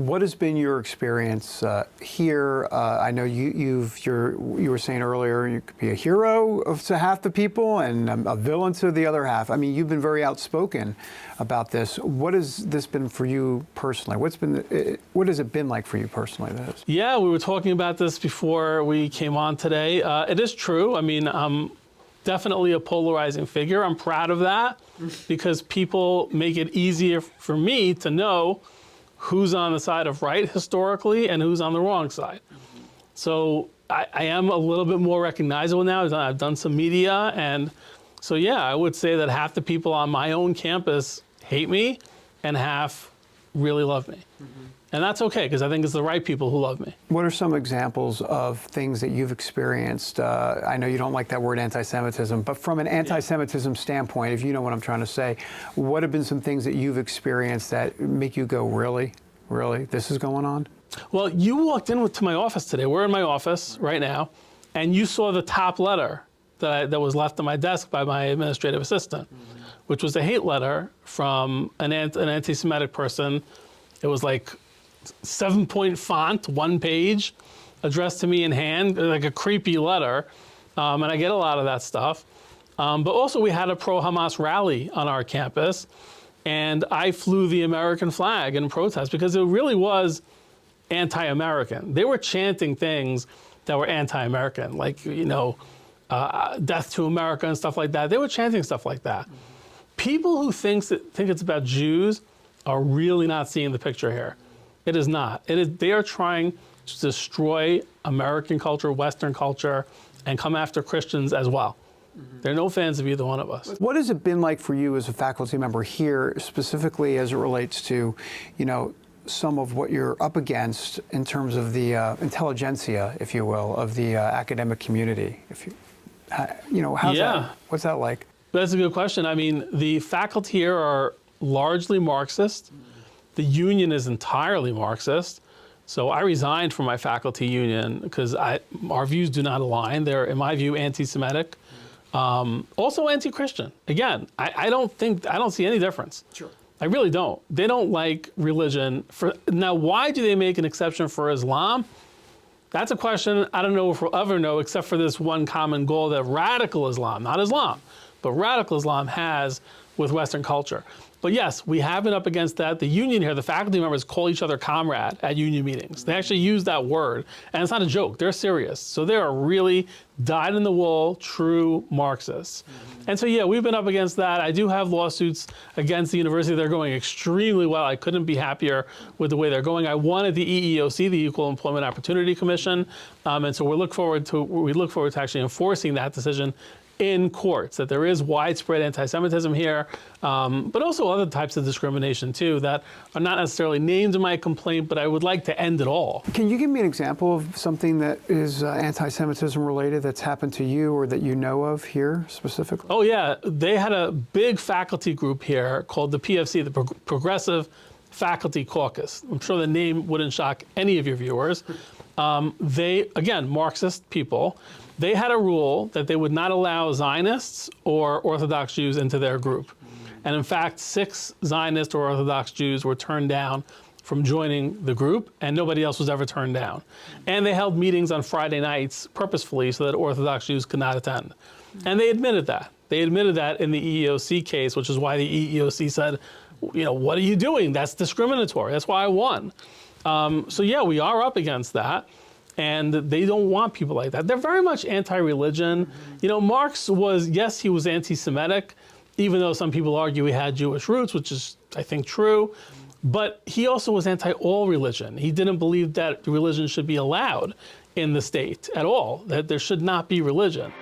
What has been your experience here? I know you were saying earlier you could be a hero to half the people and a villain to the other half. I mean, you've been very outspoken about this. What has this been for you personally? What has it been like for you personally? Yeah, we were talking about this before we came on today. It is true. I mean, I'm definitely a polarizing figure. I'm proud of that because people make it easier for me to know who's on the side of right historically and who's on the wrong side. So I am a little bit more recognizable now. I've done some media, and so yeah, I would say that half the people on my own campus hate me and half really love me. And that's okay, because I think it's the right people who love me. What are some examples of things that you've experienced? I know you don't like that word anti-Semitism, but from an anti-Semitism standpoint, if you know what I'm trying to say, what have been some things that you've experienced that make you go, really, this is going on? Well, you walked into my office today. We're in my office right now, and you saw the top letter that was left on my desk by my administrative assistant, which was a hate letter from an anti-Semitic person. It was like 7-point font, 1 page, addressed to me in hand, like a creepy letter. And I get a lot of that stuff. But also we had a pro-Hamas rally on our campus, and I flew the American flag in protest because it really was anti-American. They were chanting things that were anti-American, like, death to America and stuff like that. They were chanting stuff like that. People who think it's about Jews are really not seeing the picture here. It is not. They are trying to destroy American culture, Western culture, and come after Christians as well. They're no fans of either one of us. What has it been like for you as a faculty member here, specifically as it relates to, some of what you're up against in terms of the intelligentsia, if you will, of the academic community? What's that like? That's a good question. I mean, the faculty here are largely Marxist. The union is entirely Marxist. So I resigned from my faculty union because our views do not align. They're, in my view, anti-Semitic, also anti-Christian. Again, I don't see any difference. Sure. I really don't. They don't like religion. Now, why do they make an exception for Islam? That's a question I don't know if we'll ever know, except for this one common goal that radical Islam, not Islam, but radical Islam has with Western culture. But yes, we have been up against that. The union here, the faculty members call each other comrade at union meetings. They actually use that word, and it's not a joke. They're serious. So they are really dyed-in-the-wool, true Marxists. And so yeah, we've been up against that. I do have lawsuits against the university. They're going extremely well. I couldn't be happier with the way they're going. I wanted the EEOC, the Equal Employment Opportunity Commission, and so we look forward to actually enforcing that decision in courts, that there is widespread anti-Semitism here, but also other types of discrimination too that are not necessarily named in my complaint, but I would like to end it all. Can you give me an example of something that is anti-Semitism related that's happened to you or that you know of here specifically? Oh yeah, they had a big faculty group here called the PFC, the Progressive Faculty Caucus. I'm sure the name wouldn't shock any of your viewers. They, again, Marxist people, they had a rule that they would not allow Zionists or Orthodox Jews into their group. And in fact, 6 Zionist or Orthodox Jews were turned down from joining the group, and nobody else was ever turned down. And they held meetings on Friday nights purposefully so that Orthodox Jews could not attend. And they admitted that. They admitted that in the EEOC case, which is why the EEOC said, what are you doing? That's discriminatory. That's why I won. So yeah, we are up against that. And they don't want people like that. They're very much anti-religion. Marx was, yes, he was anti-Semitic, even though some people argue he had Jewish roots, which is, I think, true. But he also was anti-all religion. He didn't believe that religion should be allowed in the state at all, that there should not be religion.